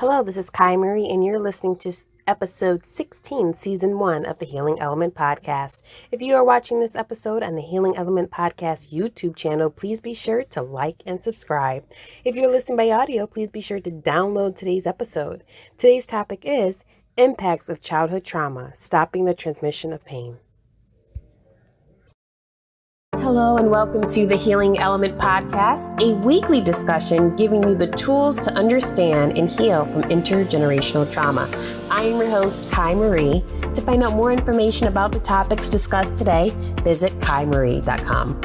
Hello, this is Kaii Marie, and you're listening to episode 16, season 1 of the Healing Element Podcast. If you are watching this episode on the Healing Element Podcast YouTube channel, please be sure to like and subscribe. If you're listening by audio, please be sure to download today's episode. Today's topic is Impacts of Childhood Trauma, Stopping the Transmission of Pain. Hello and welcome to the Healing Element Podcast, a weekly discussion giving you the tools to understand and heal from intergenerational trauma. I am your host, Kaii Marie. To find out more information about the topics discussed today, visit KaiiMarie.com.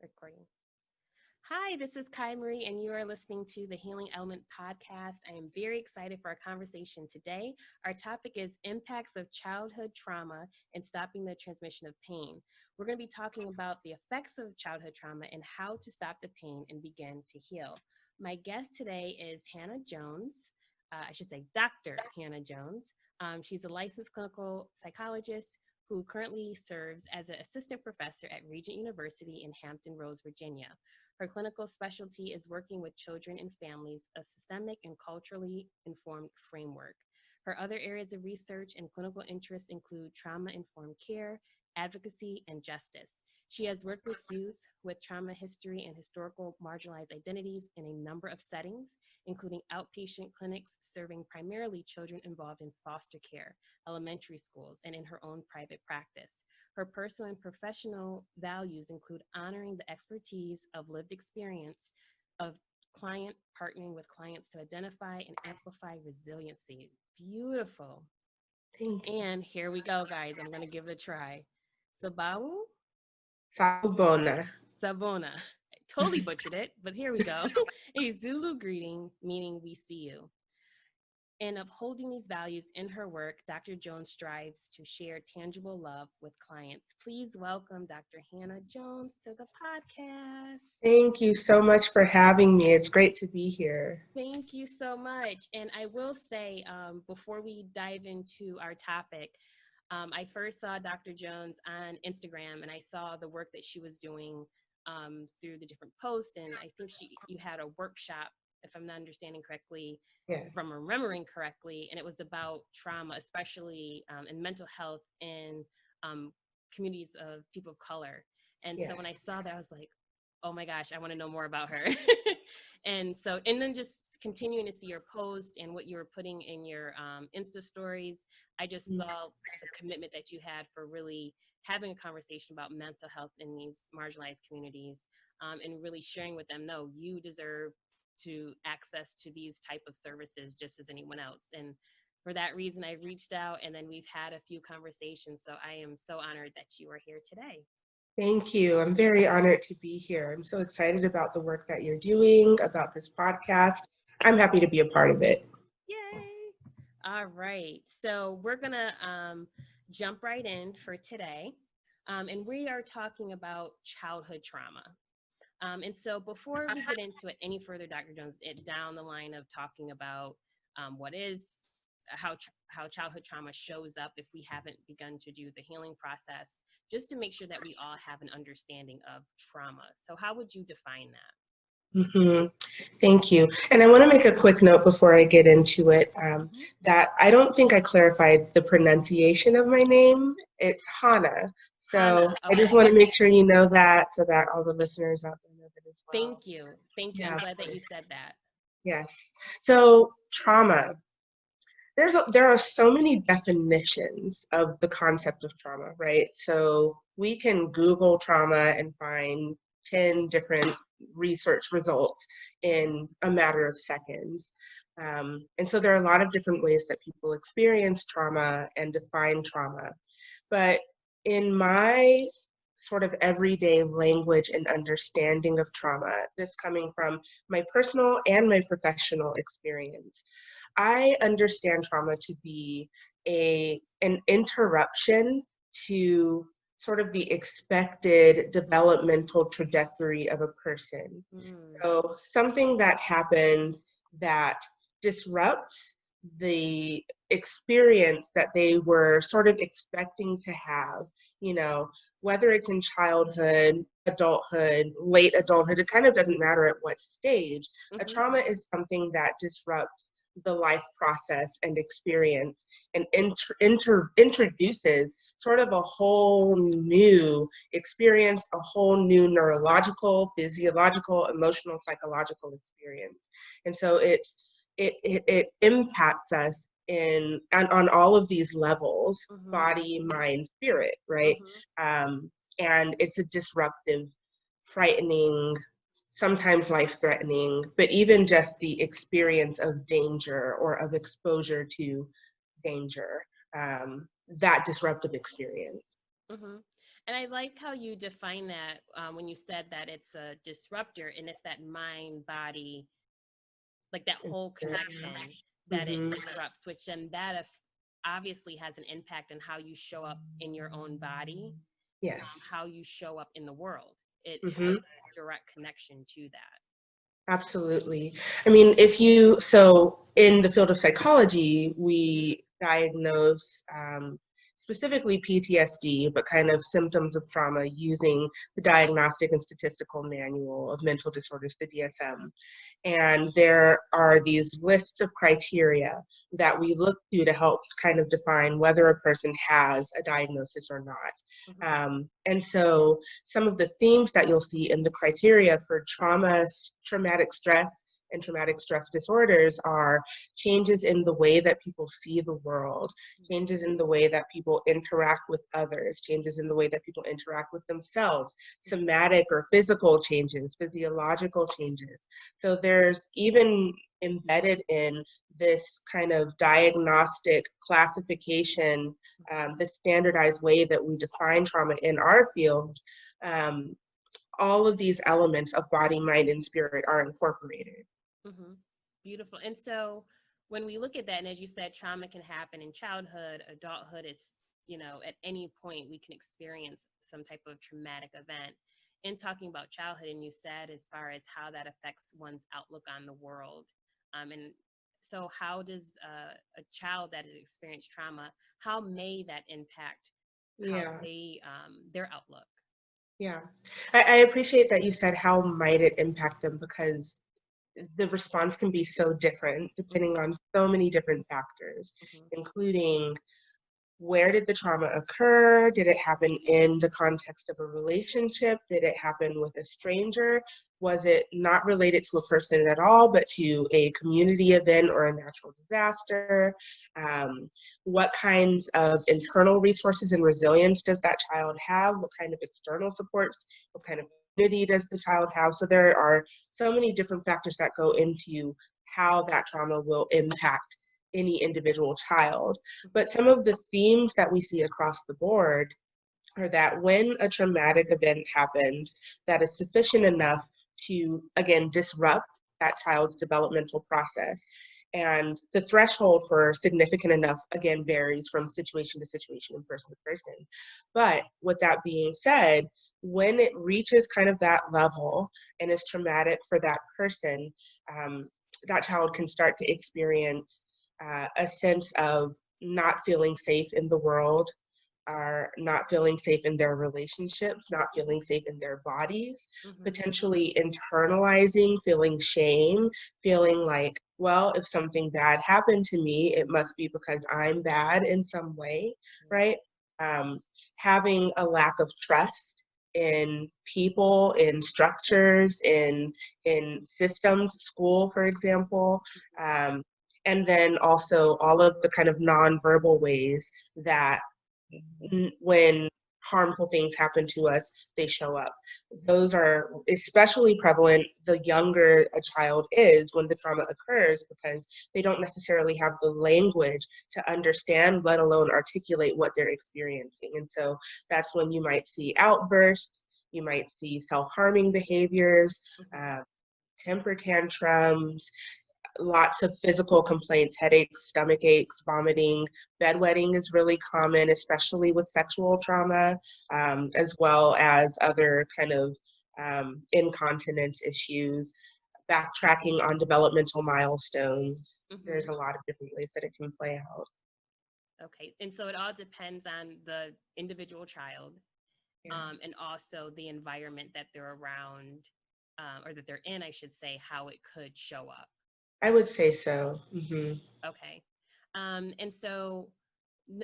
Recording. Hi, this is Kaii Marie, and you are listening to the Healing Element Podcast. I am very excited for our conversation today. Our topic is impacts of childhood trauma and stopping the transmission of pain. We're going to be talking about the effects of childhood trauma and how to stop the pain and begin to heal. My guest today is Hannah Jones. Dr. Hannah Jones. She's a licensed clinical psychologist who currently serves as an assistant professor at Regent University in Hampton Roads, Virginia. Her clinical specialty is working with children and families of systemic and culturally informed framework. Her other areas of research and clinical interests include trauma-informed care, advocacy, and justice. She has worked with youth with trauma history and historical marginalized identities in a number of settings, including outpatient clinics serving primarily children involved in foster care, elementary schools, and in her own private practice. Her personal and professional values include honoring the expertise of lived experience of client partnering with clients to identify and amplify resiliency. Beautiful. Thank you. And here we go, guys. I'm going to give it a try. Sabawu? Sabona. Sabona. I totally butchered it, but here we go. A Zulu greeting meaning we see you. In upholding these values in her work, Dr. Jones strives to share tangible love with clients. Please welcome Dr. Hannah Jones to the podcast. Thank you so much for having me. It's great to be here. Thank you so much. And I will say, before we dive into our topic, I first saw Dr. Jones on Instagram, and I saw the work that she was doing through the different posts. And I think you had a workshop, if I'm not understanding correctly, Yes. from remembering correctly, and it was about trauma, especially in mental health in communities of people of color. And Yes. so when I saw that, I was like, oh my gosh, I want to know more about her. And then just continuing to see your post and what you were putting in your Insta stories, I just saw the commitment that you had for really having a conversation about mental health in these marginalized communities, and really sharing with them, no, you deserve to access to these type of services just as anyone else. And for that reason, I reached out, and then we've had a few conversations. So I am so honored that you are here today. Thank you. I'm very honored to be here. I'm so excited about the work that you're doing, about this podcast. I'm happy to be a part of it. Yay. All right. So we're going to jump right in for today. And we are talking about childhood trauma. And so before we get into it any further, Dr. Jones, down the line of talking about how childhood trauma shows up if we haven't begun to do the healing process, just to make sure that we all have an understanding of trauma. So how would you define that? Thank you. And I want to make a quick note before I get into it, that I don't think I clarified the pronunciation of my name. It's Hannah. So Hannah, okay. I just want to make sure you know that, so that all the listeners out there know that as well. Thank you. Yeah, I'm glad that you said that. Yes. So trauma. There are so many definitions of the concept of trauma, right? So we can Google trauma and find 10 different research results in a matter of seconds. And so there are a lot of different ways that people experience trauma and define trauma. But in my sort of everyday language and understanding of trauma, this coming from my personal and my professional experience, I understand trauma to be an interruption to sort of the expected developmental trajectory of a person. So something that happens that disrupts the experience that they were sort of expecting to have, whether it's in childhood, adulthood, late adulthood, it kind of doesn't matter at what stage. A trauma is something that disrupts the life process and experience and introduces sort of a whole new experience, a whole new neurological, physiological, emotional, psychological experience. And so it impacts us on all of these levels, body, mind, spirit, right? And it's a disruptive, frightening, sometimes life-threatening, but even just the experience of danger or of exposure to danger, that disruptive experience. And I like how you define that when you said that it's a disruptor and it's that mind body, like that whole connection that it disrupts, which then that obviously has an impact on how you show up in your own body, Yes. how you show up in the world. It has a direct connection to that. Absolutely. I mean, so in the field of psychology, we diagnose specifically PTSD, but kind of symptoms of trauma using the Diagnostic and Statistical Manual of Mental Disorders, the DSM. And there are these lists of criteria that we look to help kind of define whether a person has a diagnosis or not. And so some of the themes that you'll see in the criteria for traumatic stress and traumatic stress disorders are changes in the way that people see the world, changes in the way that people interact with others, changes in the way that people interact with themselves, somatic or physical changes, physiological changes. So there's even embedded in this kind of diagnostic classification, the standardized way that we define trauma in our field, all of these elements of body, mind, and spirit are incorporated. Beautiful. And so when we look at that, and as you said, trauma can happen in childhood, adulthood, it's, at any point we can experience some type of traumatic event. In talking about childhood, and you said as far as how that affects one's outlook on the world. And so how does a child that has experienced trauma, how may that impact how they, their outlook? Yeah, I appreciate that you said how might it impact them, because the response can be so different depending on so many different factors, including where did the trauma occur? Did it happen in the context of a relationship? Did it happen with a stranger? Was it not related to a person at all, but to a community event or a natural disaster? What kinds of internal resources and resilience does that child have? What kind of external supports? What kind of community does the child have? So there are so many different factors that go into how that trauma will impact any individual child. But some of the themes that we see across the board are that when a traumatic event happens that is sufficient enough to, again, disrupt that child's developmental process, and the threshold for significant enough, again, varies from situation to situation and person to person. But with that being said, when it reaches kind of that level and is traumatic for that person, that child can start to experience a sense of not feeling safe in the world, are not feeling safe in their relationships, not feeling safe in their bodies, potentially internalizing, feeling shame, feeling like, well, if something bad happened to me, it must be because I'm bad in some way, right? Having a lack of trust in people, in structures, in systems, school, for example. And then also all of the kind of nonverbal ways that when harmful things happen to us, they show up. Those are especially prevalent the younger a child is when the trauma occurs, because they don't necessarily have the language to understand, let alone articulate what they're experiencing. And so that's when you might see outbursts, you might see self-harming behaviors, temper tantrums, lots of physical complaints, headaches, stomach aches, vomiting. Bedwetting is really common, especially with sexual trauma, as well as other kind of incontinence issues. backtracking on developmental milestones. There's Mm-hmm. a lot of different ways that it can play out. Okay. And so it all depends on the individual child, Yeah, and also the environment that they're around, or that they're in, I should say, how it could show up. I would say so. Hmm. Okay. And so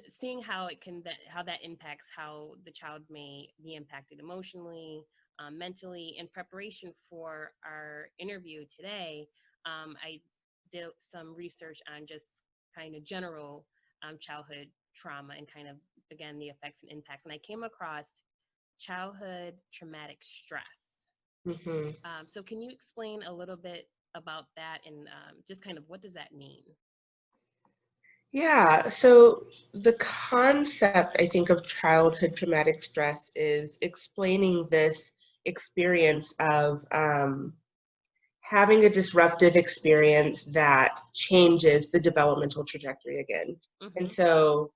seeing how it can how that impacts how the child may be impacted emotionally, mentally. In preparation for our interview today, I did some research on just kind of general childhood trauma and kind of, again, the effects and impacts, and I came across childhood traumatic stress. Hmm. So can you explain a little bit about that, and just kind of what does that mean? Yeah, so the concept, I think, of childhood traumatic stress is explaining this experience of having a disruptive experience that changes the developmental trajectory again. And Mm-hmm. so,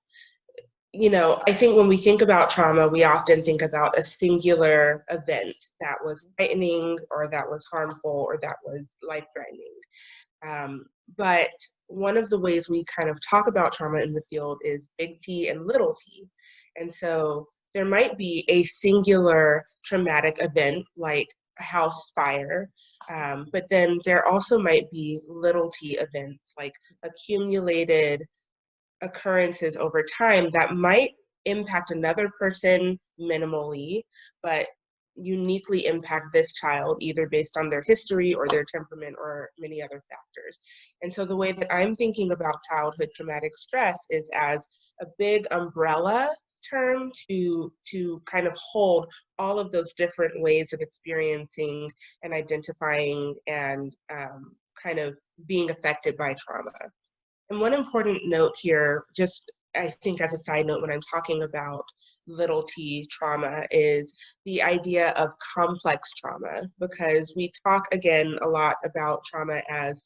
I think when we think about trauma, we often think about a singular event that was frightening or that was harmful or that was life threatening. But one of the ways we kind of talk about trauma in the field is big T and little t. And so there might be a singular traumatic event like a house fire, but then there also might be little t events like accumulated occurrences over time that might impact another person minimally, but uniquely impact this child either based on their history or their temperament or many other factors. And so the way that I'm thinking about childhood traumatic stress is as a big umbrella term to kind of hold all of those different ways of experiencing and identifying and kind of being affected by trauma. And one important note here, just I think as a side note, when I'm talking about little t trauma, is the idea of complex trauma, because we talk again a lot about trauma as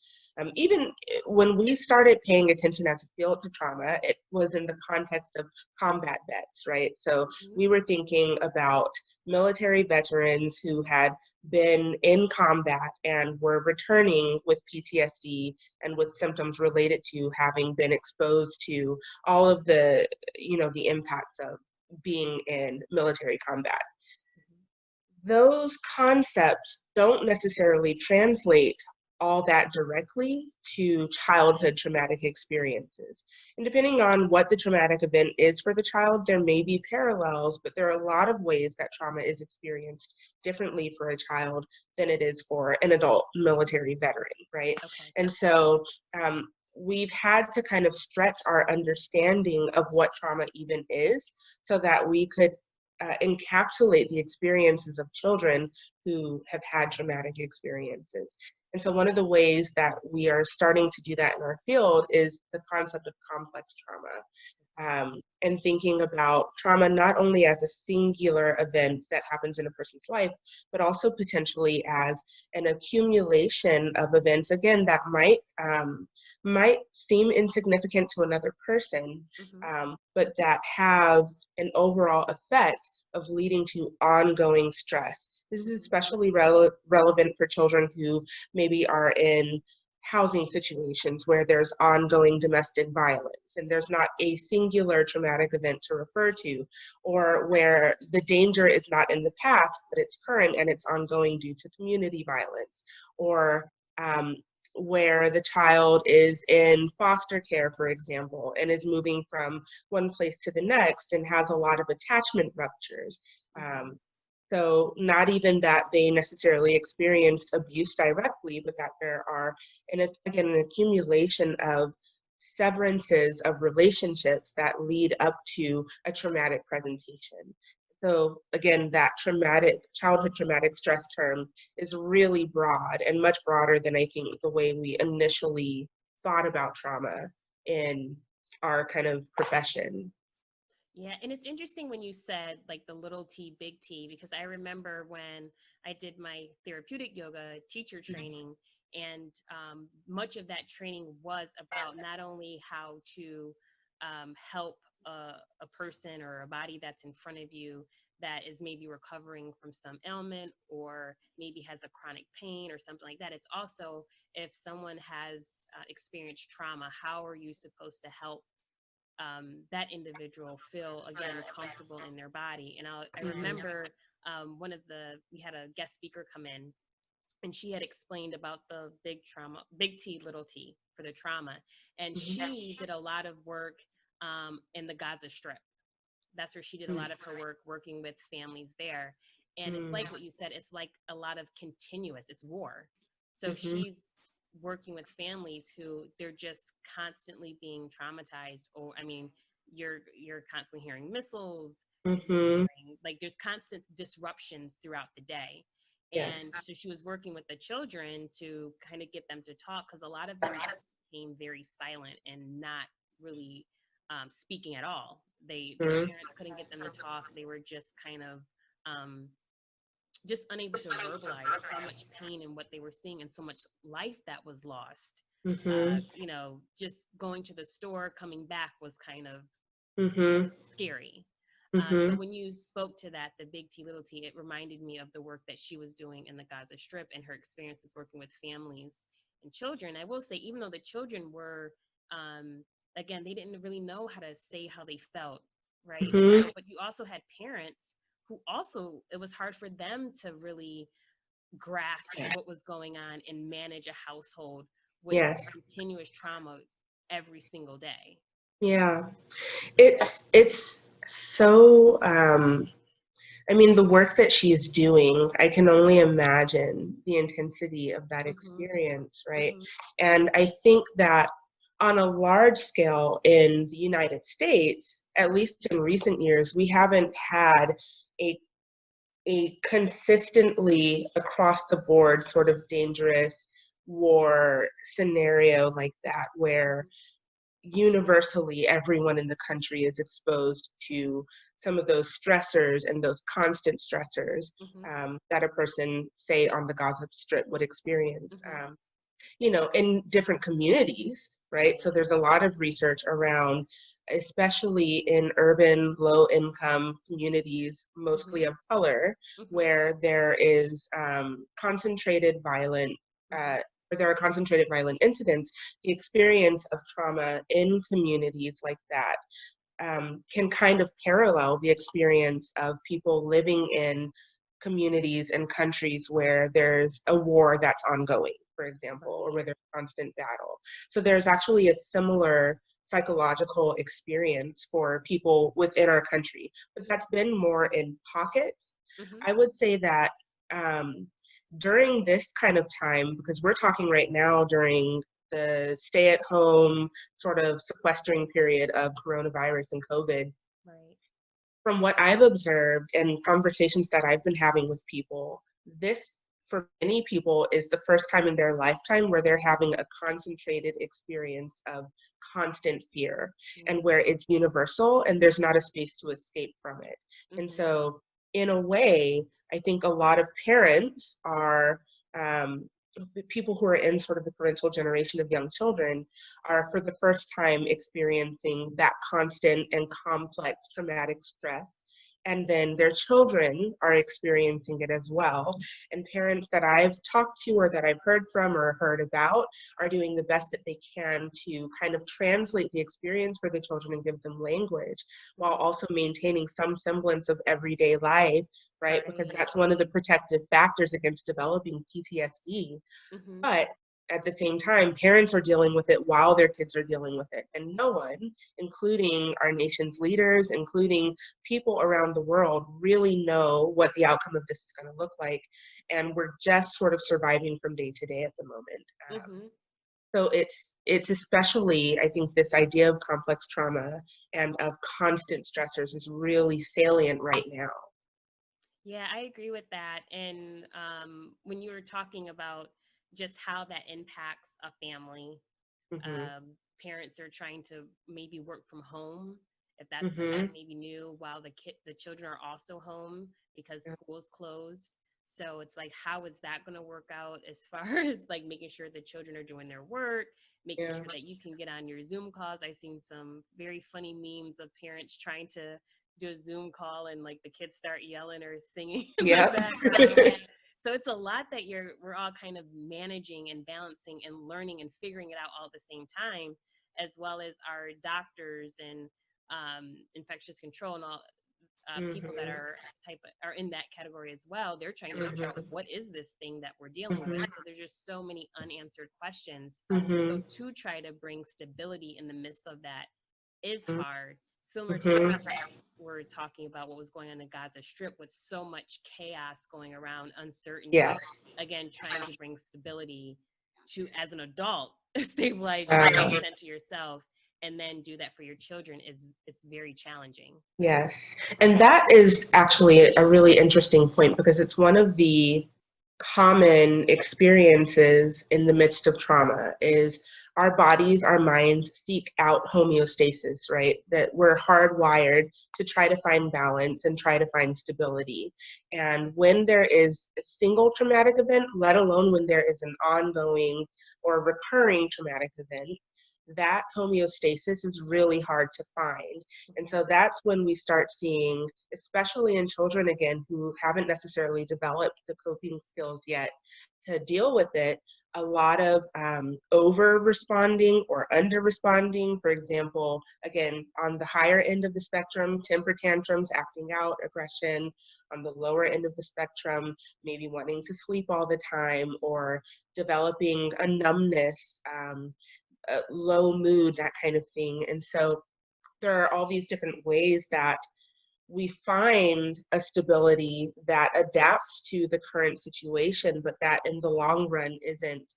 even when we started paying attention as a field to trauma, it was in the context of combat vets, right? So Mm-hmm. we were thinking about military veterans who had been in combat and were returning with PTSD and with symptoms related to having been exposed to all of the impacts of being in military combat. Those concepts don't necessarily translate all that directly to childhood traumatic experiences. And depending on what the traumatic event is for the child, there may be parallels, but there are a lot of ways that trauma is experienced differently for a child than it is for an adult military veteran, right? Okay. And so we've had to kind of stretch our understanding of what trauma even is so that we could encapsulate the experiences of children who have had traumatic experiences. And so one of the ways that we are starting to do that in our field is the concept of complex trauma. And thinking about trauma not only as a singular event that happens in a person's life, but also potentially as an accumulation of events, again, that might seem insignificant to another person, Mm-hmm. but that have an overall effect of leading to ongoing stress. This is Mm-hmm. especially relevant for children who maybe are in housing situations where there's ongoing domestic violence and there's not a singular traumatic event to refer to, or where the danger is not in the past, but it's current and it's ongoing due to community violence, or where the child is in foster care, for example, and is moving from one place to the next and has a lot of attachment ruptures. Mm-hmm. So not even that they necessarily experienced abuse directly, but that there are, again, an accumulation of severances of relationships that lead up to a traumatic presentation. So again, that childhood traumatic stress term is really broad and much broader than I think the way we initially thought about trauma in our kind of profession. Yeah, and it's interesting when you said like the little t, big T, because I remember when I did my therapeutic yoga teacher training, and much of that training was about not only how to help a person or a body that's in front of you that is maybe recovering from some ailment or maybe has a chronic pain or something like that. It's also if someone has experienced trauma, how are you supposed to help that individual feel again comfortable in their body? And I remember we had a guest speaker come in, and she had explained about the big trauma, big T, little t for the trauma. And she did a lot of work in the Gaza Strip. That's where she did a lot of her work working with families there. And it's like what you said, it's like a lot of continuous, it's war. So she's working with families who they're just constantly being traumatized. Or, I mean, you're constantly hearing missiles, like there's constant disruptions throughout the day. Yes. And so she was working with the children to kind of get them to talk, because a lot of them became very silent and not really speaking at all. Their parents couldn't get them to talk. They were just kind of just unable to verbalize so much pain and what they were seeing and so much life that was lost. Just going to the store, coming back was kind of scary. So when you spoke to that, the big T, little t, it reminded me of the work that she was doing in the Gaza Strip and her experience with working with families and children. I will say, even though the children were, again, they didn't really know how to say how they felt, right? And so, but you also had parents who also, it was hard for them to really grasp what was going on and manage a household with continuous trauma every single day. Yeah. It's so I mean, the work that she's doing, I can only imagine the intensity of that experience, right? And I think that on a large scale in the United States, at least in recent years, we haven't had a consistently across the board sort of dangerous war scenario like that, where universally everyone in the country is exposed to some of those stressors and those constant stressors that a person, say, on the Gaza Strip would experience, in different communities, right? So there's a lot of research around, especially in urban low-income communities, mostly of color, where there is concentrated violent where there are concentrated violent incidents. The experience of trauma in communities like that can kind of parallel the experience of people living in communities and countries where there's a war that's ongoing, for example, or where there's constant battle. So there's actually a similar psychological experience for people within our country, but that's been more in pockets. I would say that during this kind of time, because we're talking right now during the stay-at-home sort of sequestering period of coronavirus and COVID, from what I've observed and conversations that I've been having with people, this, for many people, is the first time in their lifetime where they're having a concentrated experience of constant fear, and where it's universal and there's not a space to escape from it. And so, in a way, I think a lot of parents are people who are in sort of the parental generation of young children are for the first time experiencing that constant and complex traumatic stress. And then their children are experiencing it as well. And parents that I've talked to or that I've heard from or heard about are doing the best that they can to kind of translate the experience for the children and give them language, while also maintaining some semblance of everyday life, right? Because that's one of the protective factors against developing PTSD. But at the same time, parents are dealing with it while their kids are dealing with it. And no one, including our nation's leaders, including people around the world, really know what the outcome of this is going to look like. And we're just sort of surviving from day to day at the moment. So it's especially, I think, this idea of complex trauma and of constant stressors is really salient right now. Yeah, I agree with that. And when you were talking about just how that impacts a family, parents are trying to maybe work from home, if that's something maybe new, while the children are also home because school's closed. So it's like, how is that going to work out as far as like making sure the children are doing their work, making Yeah. sure that you can get on your Zoom calls. I've seen some very funny memes of parents trying to do a Zoom call and like the kids start yelling or singing in the Yeah. background. So it's a lot that we're all kind of managing and balancing and learning and figuring it out all at the same time, as well as our doctors and infectious control and all people that Mhm. are in that category as well. They're trying to figure out Mhm. what is this thing that we're dealing with. Mhm. So there's just so many unanswered questions. So Mhm. to try to bring stability in the midst of that is Mhm. hard. Similar to what Mhm. we're talking about, what was going on in Gaza Strip with so much chaos going around, uncertainty. Yes. Again, trying to bring stability to, as an adult, stabilize yourself, Um, center yourself, and then do that for your children is it's very challenging. yes. And that is actually a really interesting point because it's one of the common experiences in the midst of trauma is our bodies, our minds seek out homeostasis, right? That we're hardwired to try to find balance and try to find stability. And when there is a single traumatic event, let alone when there is an ongoing or recurring traumatic event, that homeostasis is really hard to find. And so that's when we start seeing, especially in children again, who haven't necessarily developed the coping skills yet to deal with it, a lot of over responding or under responding. For example, again, on the higher end of the spectrum, temper tantrums, acting out, aggression. On the lower end of the spectrum, maybe wanting to sleep all the time or developing a numbness, low mood, that kind of thing. And so there are all these different ways that we find a stability that adapts to the current situation, but that in the long run isn't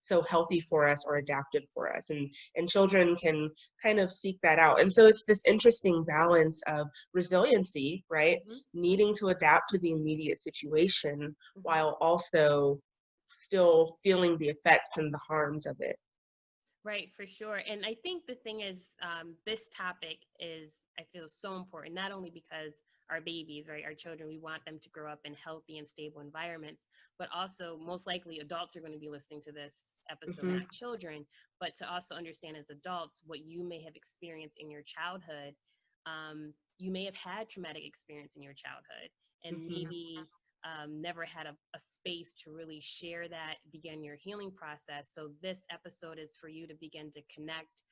so healthy for us or adaptive for us. And children can kind of seek that out. And so it's this interesting balance of resiliency, right? Mm-hmm. Needing to adapt to the immediate situation Mm-hmm. while also still feeling the effects and the harms of it. Right, for sure. And I think the thing is, this topic is, I feel, so important, not only because our babies, right, our children, we want them to grow up in healthy and stable environments, but also most likely adults are going to be listening to this episode, Mm-hmm. not children, but to also understand as adults what you may have experienced in your childhood. You may have had traumatic experience in your childhood, and Mm-hmm. maybe never had a space to really share that, begin your healing process. So this episode is for you to begin to connect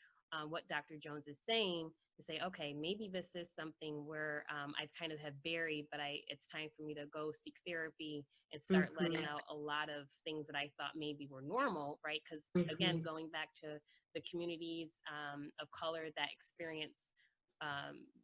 what Dr. Jones is saying, to say, okay, maybe this is something where I kind of have buried, but it's time for me to go seek therapy and start Mm-hmm. letting out a lot of things that I thought maybe were normal, right? Because again, Mm-hmm. going back to the communities of color that experience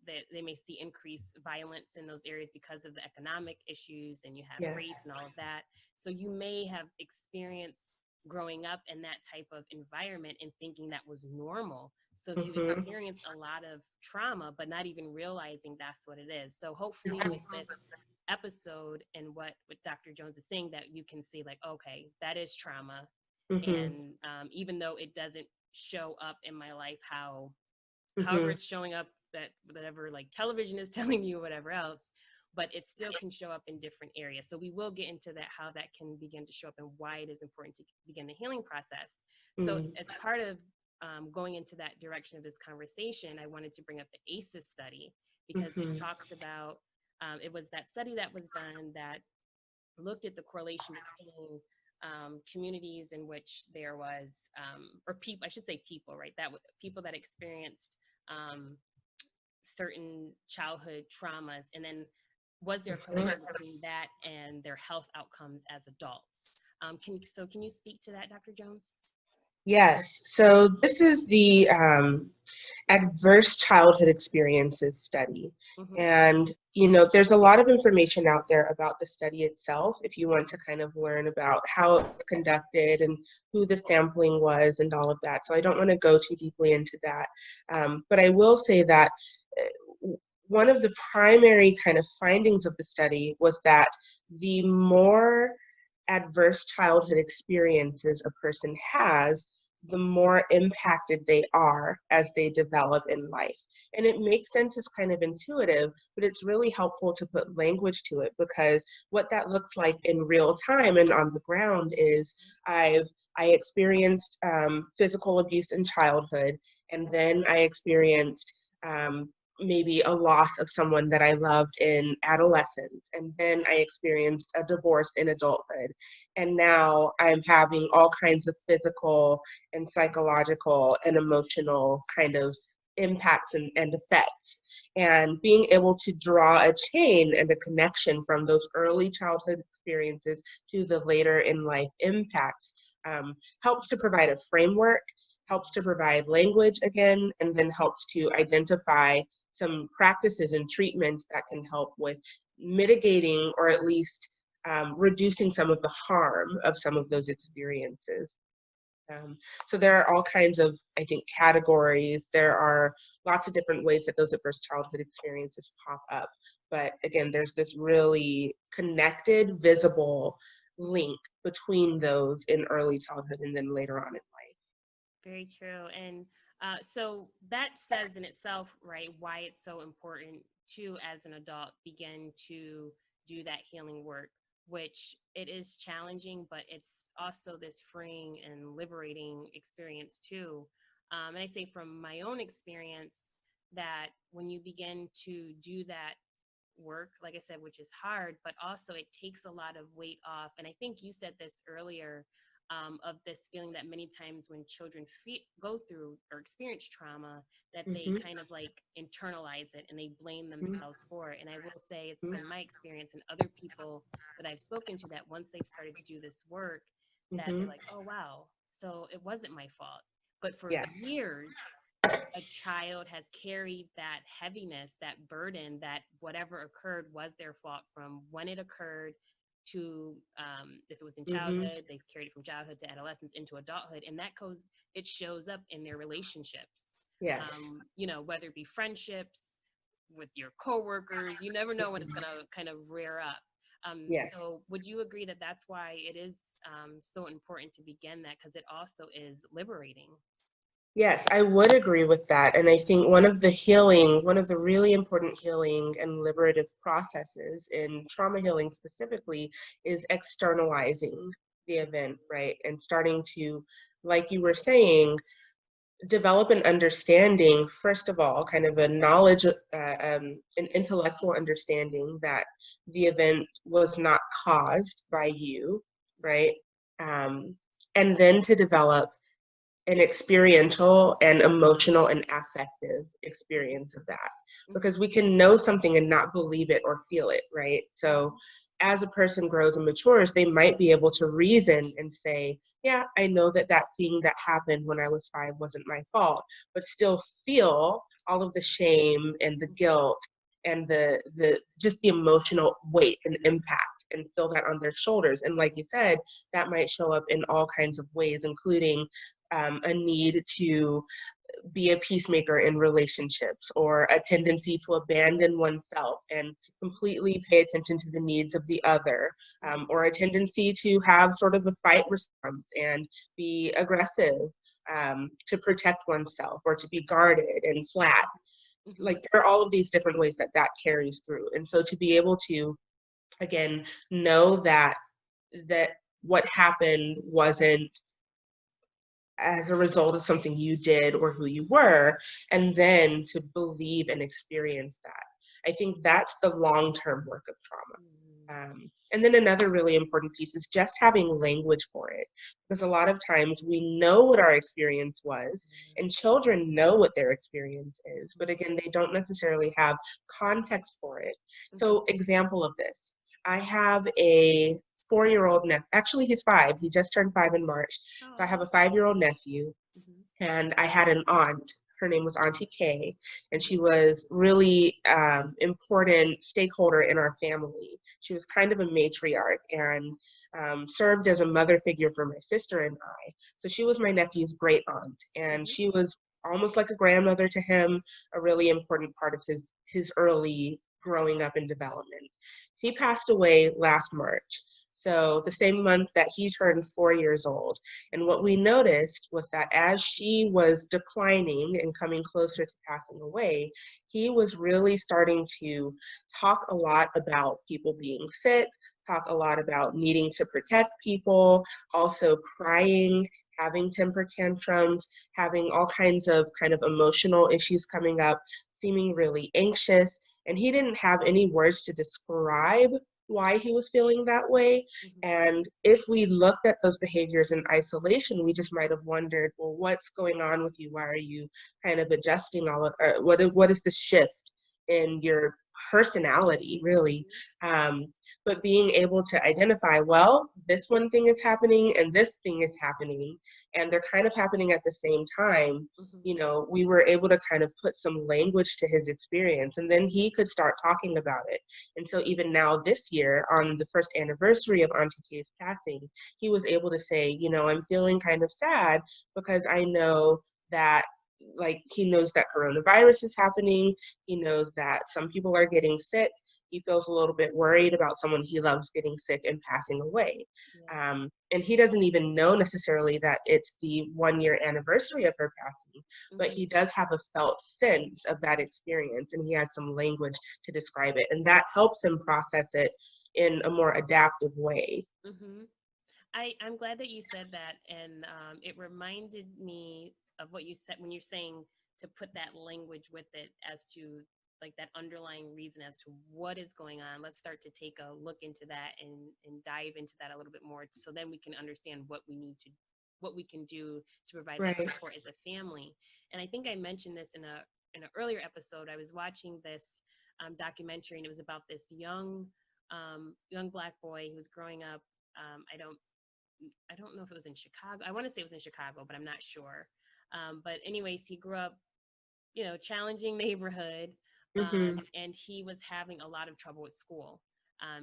that they may see increased violence in those areas because of the economic issues, and you have Yes. race and all of that. So you may have experienced growing up in that type of environment and thinking that was normal. So you've Mm-hmm. experienced a lot of trauma, but not even realizing that's what it is. So hopefully Mm-hmm. with this episode and what Dr. Jones is saying, that you can see like, okay, that is trauma. Mm-hmm. And even though it doesn't show up in my life however Mm-hmm. it's showing up, that whatever like television is telling you, whatever else, but it still can show up in different areas. So we will get into that, how that can begin to show up and why it is important to begin the healing process. So Mm-hmm. as part of going into that direction of this conversation, I wanted to bring up the ACEs study, because it Mm-hmm. talks about it was that study that was done that looked at the correlation between communities in which there was, or people, I should say people, right? People that experienced um, certain childhood traumas, and then was there a correlation between that and their health outcomes as adults? Can you speak to that, Dr. Jones? Yes. So this is the adverse childhood experiences study. Mm-hmm. And, there's a lot of information out there about the study itself if you want to kind of learn about how it was conducted and who the sampling was and all of that. So I don't want to go too deeply into that. But I will say that one of the primary kind of findings of the study was that the more adverse childhood experiences a person has, the more impacted they are as they develop in life. And it makes sense, it's kind of intuitive, but it's really helpful to put language to it, because what that looks like in real time and on the ground is I experienced physical abuse in childhood, and then I experienced maybe a loss of someone that I loved in adolescence, and then I experienced a divorce in adulthood, and now I'm having all kinds of physical and psychological and emotional kind of impacts and effects. And being able to draw a chain and a connection from those early childhood experiences to the later in life impacts helps to provide a framework, helps to provide language again, and then helps to identify some practices and treatments that can help with mitigating, or at least reducing some of the harm of some of those experiences. So there are all kinds of, I think, categories. There are lots of different ways that those adverse childhood experiences pop up. But again, there's this really connected, visible link between those in early childhood and then later on in life. Very true. And so that says in itself, right, why it's so important to, as an adult, begin to do that healing work, which it is challenging, but it's also this freeing and liberating experience too. And I say from my own experience that when you begin to do that work, like I said, which is hard, but also it takes a lot of weight off. And I think you said this earlier, of this feeling that many times when children go through or experience trauma, that they Mm-hmm. kind of like internalize it and they blame Mm-hmm. themselves for it. And I will say it's been my experience and other people that I've spoken to that once they've started to do this work, that Mm-hmm. they're like, oh, wow, so it wasn't my fault. But for Yes. years, a child has carried that heaviness, that burden, that whatever occurred was their fault from when it occurred to, if it was in Mm-hmm. childhood, they've carried it from childhood to adolescence into adulthood. And that goes, it shows up in their relationships, Yes. whether it be friendships with your coworkers, you never know when it's going to kind of rear up. Yes. So would you agree that that's why it is so important to begin that? Because it also is liberating. Yes, I would agree with that. And I think one of the really important healing and liberative processes in trauma healing specifically is externalizing the event, right? And starting to, like you were saying, develop an understanding, first of all, kind of a knowledge, an intellectual understanding that the event was not caused by you, right? Um, and then to develop an experiential and emotional and affective experience of that, Mm-hmm. because we can know something and not believe it or feel it, right? So as a person grows and matures, they might be able to reason and say, yeah, I know that that thing that happened when I was 5 wasn't my fault, but still feel all of the shame and the guilt and the just the emotional weight and impact, and feel that on their shoulders. And like you said, that might show up in all kinds of ways, including a need to be a peacemaker in relationships, or a tendency to abandon oneself and completely pay attention to the needs of the other, or a tendency to have sort of a fight response and be aggressive, to protect oneself, or to be guarded and flat. Mm-hmm. Like, there are all of these different ways that that carries through. And so to be able to, again, know that what happened wasn't as a result of something you did or who you were, and then to believe and experience that. I think that's the long-term work of trauma. And then another really important piece is just having language for it, because a lot of times we know what our experience was, and children know what their experience is, but again, they don't necessarily have context for it. Mm-hmm. So, example of this, I have a 4-year-old nephew. Actually, he's 5. He just turned 5 in March. So I have Oh. a 5-year-old nephew, Mm-hmm. and I had an aunt. Her name was Auntie Kay, and she Mm-hmm. was really important stakeholder in our family. She was kind of a matriarch, and served as a mother figure for my sister and I. So she was my nephew's great aunt, and Mm-hmm. she was almost like a grandmother to him, a really important part of his early growing up and development. He passed away last March. So the same month that he turned 4 years old. And what we noticed was that as she was declining and coming closer to passing away, he was really starting to talk a lot about people being sick, talk a lot about needing to protect people, also crying, having temper tantrums, having all kinds of kind of emotional issues coming up, seeming really anxious. And he didn't have any words to describe why he was feeling that way. And if we looked at those behaviors in isolation, we just might have wondered, well, what's going on with you? Why are you kind of adjusting all of, what is the shift in your personality, really? But being able to identify, well, this one thing is happening and this thing is happening, and they're kind of happening at the same time. You know, we were able to kind of put some language to his experience, and then he could start talking about it. And so even now this year, on the first anniversary of Auntie Kay's passing, he was able to say, you know, I'm feeling kind of sad because I know that, like, he knows that coronavirus is happening. He knows that some people are getting sick. He feels a little bit worried about someone he loves getting sick and passing away. And he doesn't even know necessarily that it's the 1 year anniversary of her passing, but he does have a felt sense of that experience, and he had some language to describe it. And that helps him process it in a more adaptive way. I'm glad that you said that. And it reminded me of what you said when you're saying to put that language with it as to like that underlying reason as to what is going on. Let's start to take a look into that and dive into that a little bit more, so then we can understand what we can do to provide that support as a family. And I think I mentioned this in an earlier episode. I was watching this documentary, and it was about this young Black boy who was growing up. I don't know if it was in Chicago. I want to say it was in Chicago, but I'm not sure. But anyways, he grew up, you know, challenging neighborhood, and he was having a lot of trouble with school.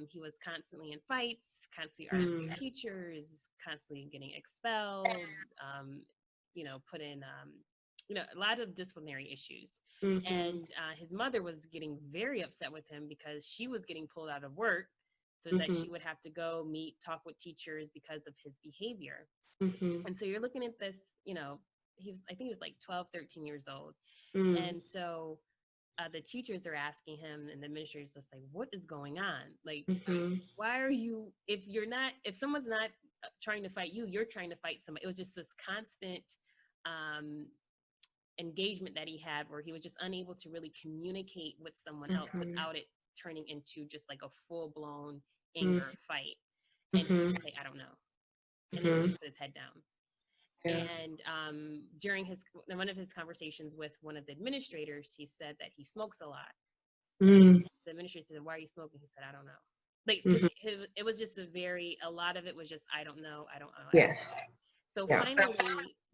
He was constantly in fights, constantly arguing with teachers, constantly getting expelled, you know, put in, you know, a lot of disciplinary issues. And his mother was getting very upset with him because she was getting pulled out of work so that she would have to go talk with teachers because of his behavior. And so you're looking at this, you know, I think he was like 12, 13 years old. And so the teachers are asking him, and the administrators just like, what is going on? Like, why are you, if someone's not trying to fight you, you're trying to fight somebody. It was just this constant engagement that he had, where he was just unable to really communicate with someone else without it turning into just like a full-blown anger fight. And he would just say, I don't know. And he would just put his head down. And during one of his conversations with one of the administrators, he said that he smokes a lot. And the administrator said, why are you smoking? He said, I don't know. Like it was just a lot of it was just, I don't know. Yes. So finally,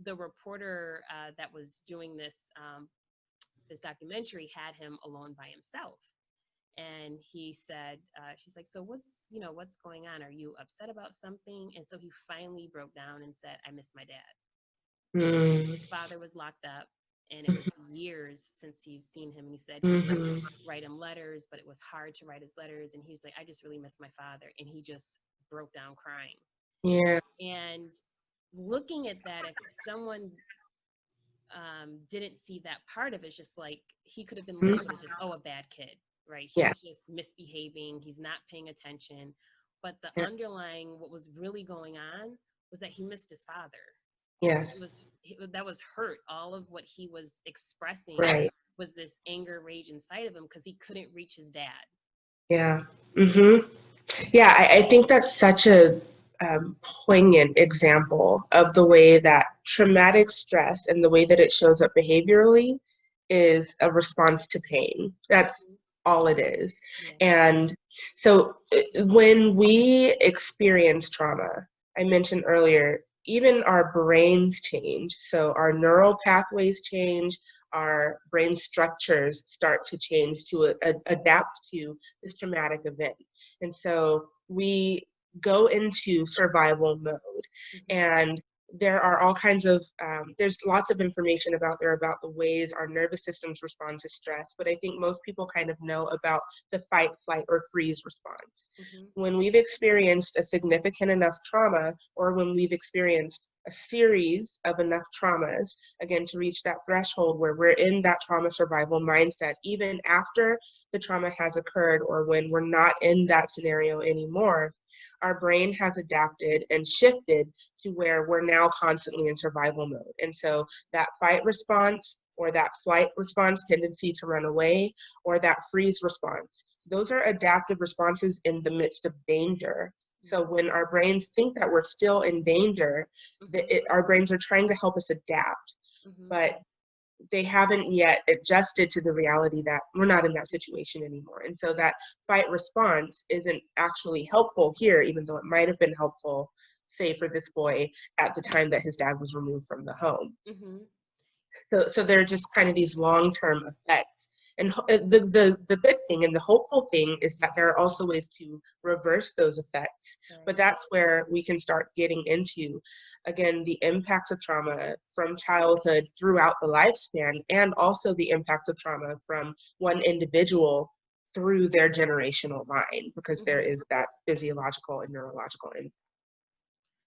the reporter that was doing this documentary had him alone by himself. And he said, she's like, so what's going on? Are you upset about something? And so he finally broke down and said, I miss my dad. His father was locked up, and it was years since he's seen him. And he said he would write him letters, but it was hard to write his letters. And he's like, I just really miss my father. And he just broke down crying. Yeah. And looking at that, if someone didn't see that part of it, it's just like he could have been labeled as just, a bad kid. Right. He's just misbehaving. He's not paying attention. But the underlying, what was really going on was that he missed his father. Yes. That was hurt. All of what he was expressing was this anger, rage inside of him because he couldn't reach his dad. Yeah. Yeah, I think that's such a poignant example of the way that traumatic stress and the way that it shows up behaviorally is a response to pain. That's all it is. And so when we experience trauma, I mentioned earlier, even our brains change. So our neural pathways change, our brain structures start to change to adapt to this traumatic event. And so we go into survival mode. And there are all kinds of, there's lots of information about the ways our nervous systems respond to stress, but I think most people kind of know about the fight, flight, or freeze response. Mm-hmm. When we've experienced a significant enough trauma, or when we've experienced a series of enough traumas, again, to reach that threshold where we're in that trauma survival mindset, even after the trauma has occurred, or when we're not in that scenario anymore, our brain has adapted and shifted to where we're now constantly in survival mode. And so that fight response, or that flight response, tendency to run away, or that freeze response, those are adaptive responses in the midst of danger. So when our brains think that we're still in danger, our brains are trying to help us adapt, but they haven't yet adjusted to the reality that we're not in that situation anymore. And so that fight response isn't actually helpful here, even though it might have been helpful, say, for this boy at the time that his dad was removed from the home. Mm-hmm. So there are just kind of these long-term effects. And the good thing and the hopeful thing is that there are also ways to reverse those effects. Right. But that's where we can start getting into, again, the impacts of trauma from childhood throughout the lifespan, and also the impacts of trauma from one individual through their generational line, because there is that physiological and neurological impact.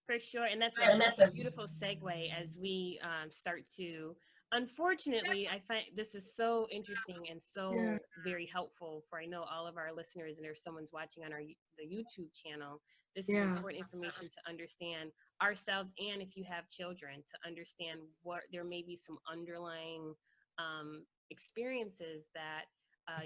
For sure. And that's a beautiful segue as we start to, unfortunately, I find this is so interesting and so very helpful for, I know, all of our listeners, and if someone's watching on the YouTube channel, this is important information to understand ourselves, and if you have children, to understand what there may be some underlying experiences that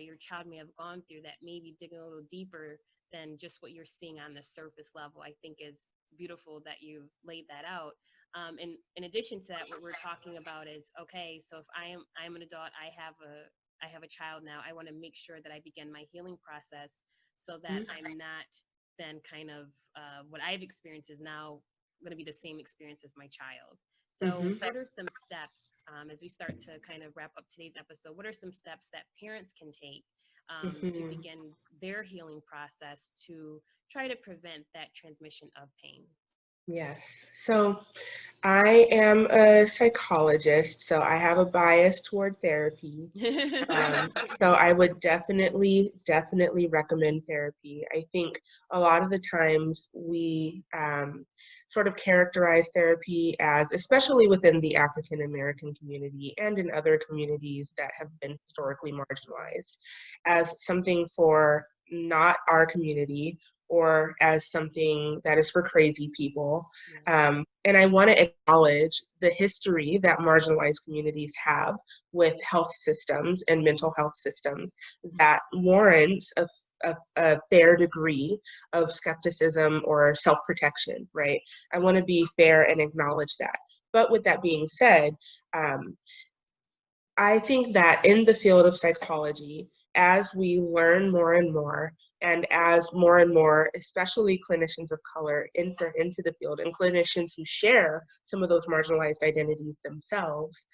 your child may have gone through that maybe digging a little deeper than just what you're seeing on the surface level. I think is beautiful that you've laid that out. And in addition to that, what we're talking about is, okay, so if I'm an adult, I have a child now, I want to make sure that I begin my healing process so that I'm not then kind of what I've experienced is now going to be the same experience as my child. So what are some steps, as we start to kind of wrap up today's episode, what are some steps that parents can take to begin their healing process to try to prevent that transmission of pain? Yes. So I am a psychologist, so I have a bias toward therapy. So I would definitely recommend therapy. I think a lot of the times we sort of characterize therapy as, especially within the African American community and in other communities that have been historically marginalized, as something for not our community, or as something that is for crazy people. And I want to acknowledge the history that marginalized communities have with health systems and mental health systems that warrants a fair degree of skepticism or self-protection, right? I want to be fair and acknowledge that. But with that being said, I think that in the field of psychology, as we learn more and more, and as more and more, especially clinicians of color, enter into the field, and clinicians who share some of those marginalized identities themselves,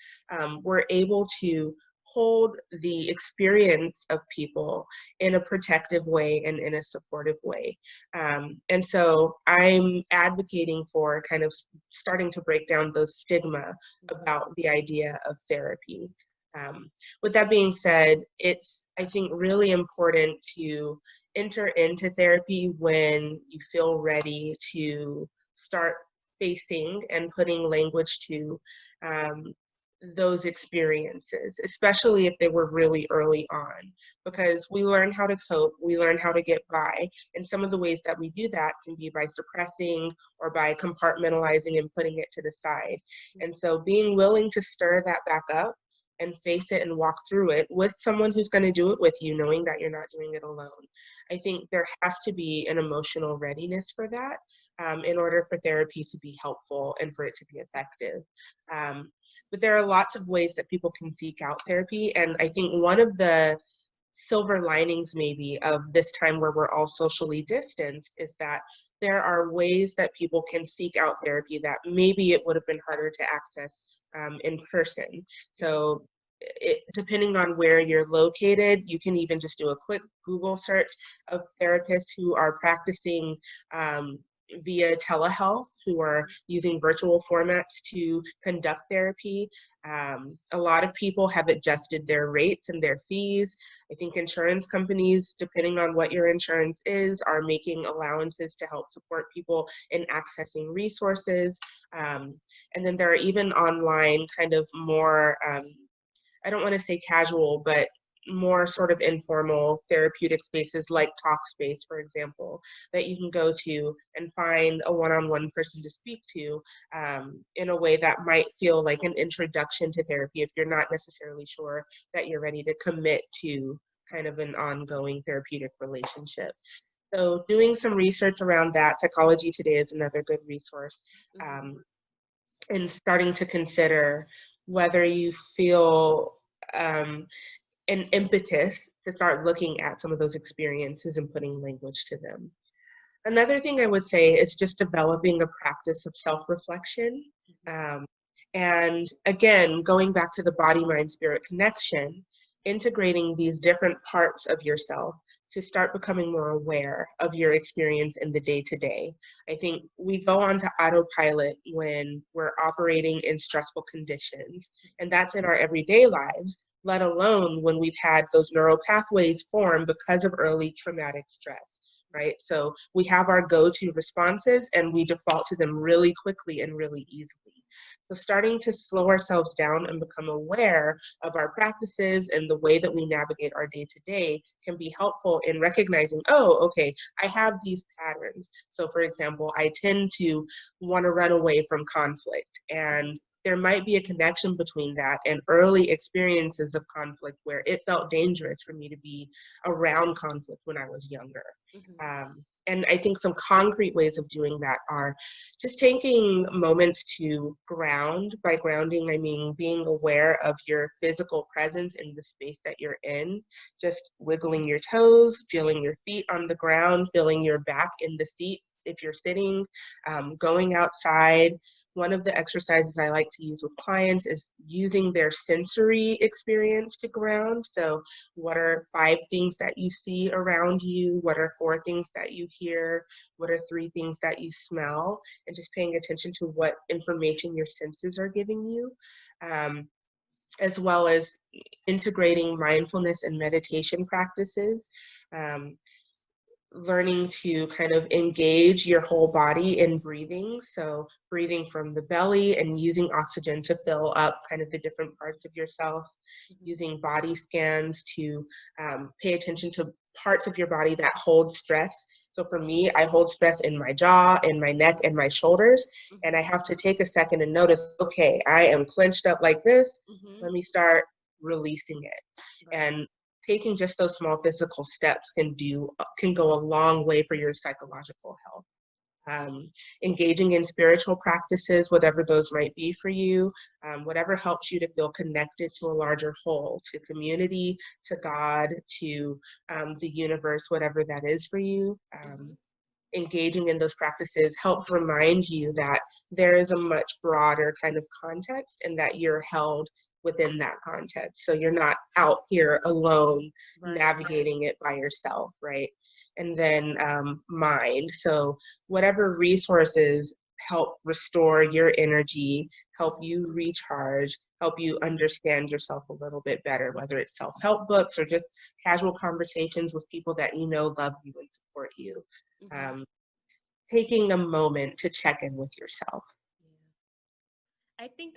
we're able to hold the experience of people in a protective way and in a supportive way. And so I'm advocating for kind of starting to break down those stigma about the idea of therapy. With that being said, it's, I think, really important to enter into therapy when you feel ready to start facing and putting language to those experiences, especially if they were really early on, because we learn how to cope, we learn how to get by, and some of the ways that we do that can be by suppressing or by compartmentalizing and putting it to the side. And so being willing to stir that back up and face it and walk through it with someone who's going to do it with you, knowing that you're not doing it alone. I think there has to be an emotional readiness for that in order for therapy to be helpful and for it to be effective. But there are lots of ways that people can seek out therapy. And I think one of the silver linings maybe of this time where we're all socially distanced is that there are ways that people can seek out therapy that maybe it would have been harder to access in person. So depending on where you're located, you can even just do a quick Google search of therapists who are practicing via telehealth, who are using virtual formats to conduct therapy. A lot of people have adjusted their rates and their fees. I think insurance companies, depending on what your insurance is, are making allowances to help support people in accessing resources. And then there are even online kind of more, I don't want to say casual, but more sort of informal therapeutic spaces like Talkspace, for example, that you can go to and find a one-on-one person to speak to in a way that might feel like an introduction to therapy if you're not necessarily sure that you're ready to commit to kind of an ongoing therapeutic relationship. So doing some research around that, Psychology Today is another good resource, and starting to consider whether you feel an impetus to start looking at some of those experiences and putting language to them. Another thing I would say is just developing a practice of self-reflection. And again, going back to the body, mind, spirit connection, integrating these different parts of yourself to start becoming more aware of your experience in the day-to-day. I think we go on to autopilot when we're operating in stressful conditions, and that's in our everyday lives, let alone when we've had those neural pathways form because of early traumatic stress, right? So we have our go-to responses and we default to them really quickly and really easily. So starting to slow ourselves down and become aware of our practices and the way that we navigate our day-to-day can be helpful in recognizing, oh, okay, I have these patterns. So for example, I tend to want to run away from conflict, and there might be a connection between that and early experiences of conflict where it felt dangerous for me to be around conflict when I was younger. And I think some concrete ways of doing that are just taking moments to ground. By grounding, I mean being aware of your physical presence in the space that you're in, just wiggling your toes, feeling your feet on the ground, feeling your back in the seat if you're sitting, going outside. One of the exercises I like to use with clients is using their sensory experience to ground. So what are 5 things that you see around you? What are 4 things that you hear? What are 3 things that you smell? And just paying attention to what information your senses are giving you, as well as integrating mindfulness and meditation practices. Learning to kind of engage your whole body in breathing. So breathing from the belly and using oxygen to fill up kind of the different parts of yourself, using body scans to pay attention to parts of your body that hold stress. So for me, I hold stress in my jaw, in my neck, and my shoulders. And I have to take a second and notice, okay, I am clenched up like this. Let me start releasing it. And taking just those small physical steps can go a long way for your psychological health. Engaging in spiritual practices, whatever those might be for you, whatever helps you to feel connected to a larger whole, to community, to God, to the universe, whatever that is for you. Engaging in those practices helps remind you that there is a much broader kind of context and that you're held within that context. So you're not out here alone navigating it by yourself, right? And then mind. So whatever resources help restore your energy, help you recharge, help you understand yourself a little bit better, whether it's self-help books or just casual conversations with people that you know love you and support you. Taking a moment to check in with yourself. I think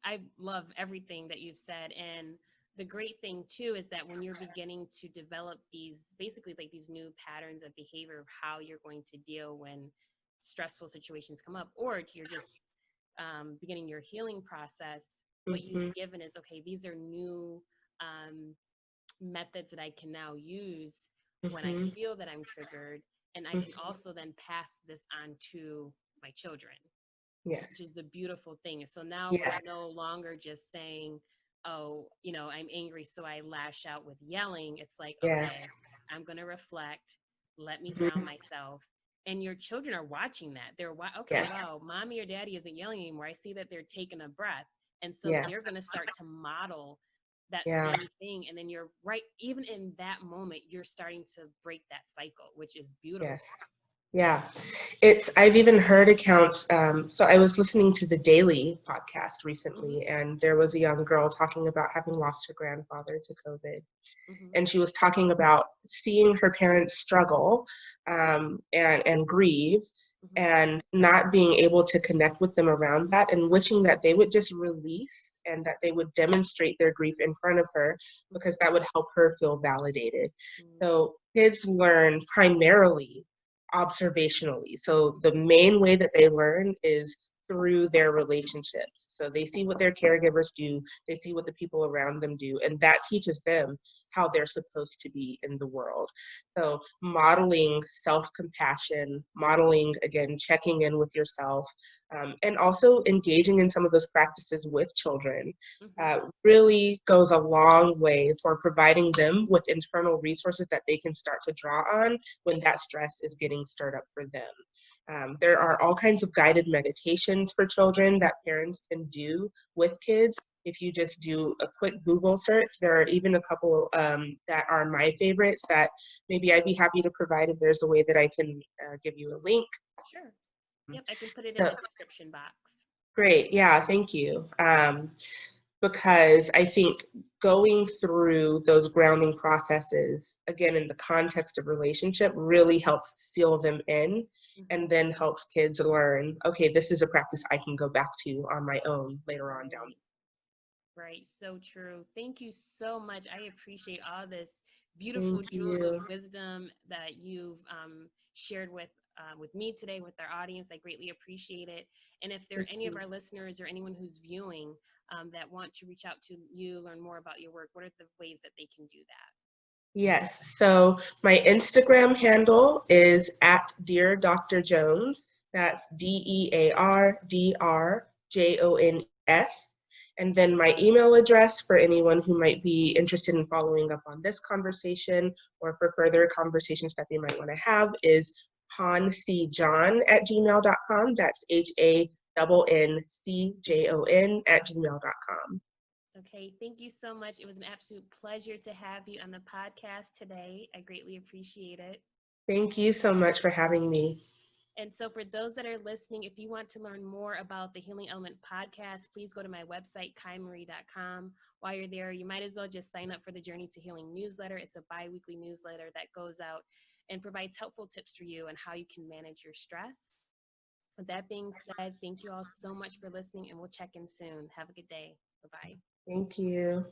I love everything that you've said. And the great thing too is that when you're beginning to develop these, basically like these new patterns of behavior of how you're going to deal when stressful situations come up, or you're just beginning your healing process, what you've given is, okay, these are new methods that I can now use when I feel that I'm triggered. And I can also then pass this on to my children. Yes. Which is the beautiful thing. So now we're no longer just saying, oh, I'm angry, so I lash out with yelling. It's like, okay, I'm going to reflect. Let me ground myself. And your children are watching that. They're, okay, wow, mommy or daddy isn't yelling anymore. I see that they're taking a breath. And so they're going to start to model that same thing. And then you're right, even in that moment, you're starting to break that cycle, which is beautiful. Yeah, I've even heard accounts. So I was listening to the Daily podcast Mm-hmm. recently, and there was a young girl talking about having lost her grandfather to COVID. Mm-hmm. And she was talking about seeing her parents struggle and grieve Mm-hmm. and not being able to connect with them around that, and wishing that they would just release and that they would demonstrate their grief in front of her, because that would help her feel validated. Mm-hmm. So kids learn primarily observationally. So the main way that they learn is through their relationships. So they see what their caregivers do, they see what the people around them do, and that teaches them how they're supposed to be in the world. So modeling self-compassion, modeling, again, checking in with yourself, and also engaging in some of those practices with children Mm-hmm. really goes a long way for providing them with internal resources that they can start to draw on when that stress is getting stirred up for them. There are all kinds of guided meditations for children that parents can do with kids. If you just do a quick Google search, there are even a couple that are my favorites that maybe I'd be happy to provide if there's a way that I can give you a link. Sure. Yep, I can put it in So, the description box. great, yeah, thank you. Because I think going through those grounding processes, again, in the context of relationship, really helps seal them in, Mm-hmm. and then helps kids learn, okay, this is a practice I can go back to on my own later on down. Right. Right. So true. Thank you so much. I appreciate all this beautiful Thank jewels of you. wisdom that you've shared with me today, with our audience. I greatly appreciate it. And if there are Thank any of you. our listeners or anyone who's viewing that want to reach out to you, learn more about your work, what are the ways that they can do that? Yes. So my Instagram handle is at Dear Dr. Jones. That's DearDrJones. And then my email address for anyone who might be interested in following up on this conversation or for further conversations that they might want to have is hancjon@gmail.com. That's HANNCJON@gmail.com. Okay, thank you so much. It was an absolute pleasure to have you on the podcast today. I greatly appreciate it. Thank you so much for having me. And so, for those that are listening, if you want to learn more about the Healing Element podcast, please go to my website, kaimarie.com. While you're there, you might as well just sign up for the Journey to Healing newsletter. It's a bi weekly newsletter that goes out and provides helpful tips for you on how you can manage your stress. With that being said, thank you all so much for listening, and we'll check in soon. Have a good day. Bye bye. Thank you.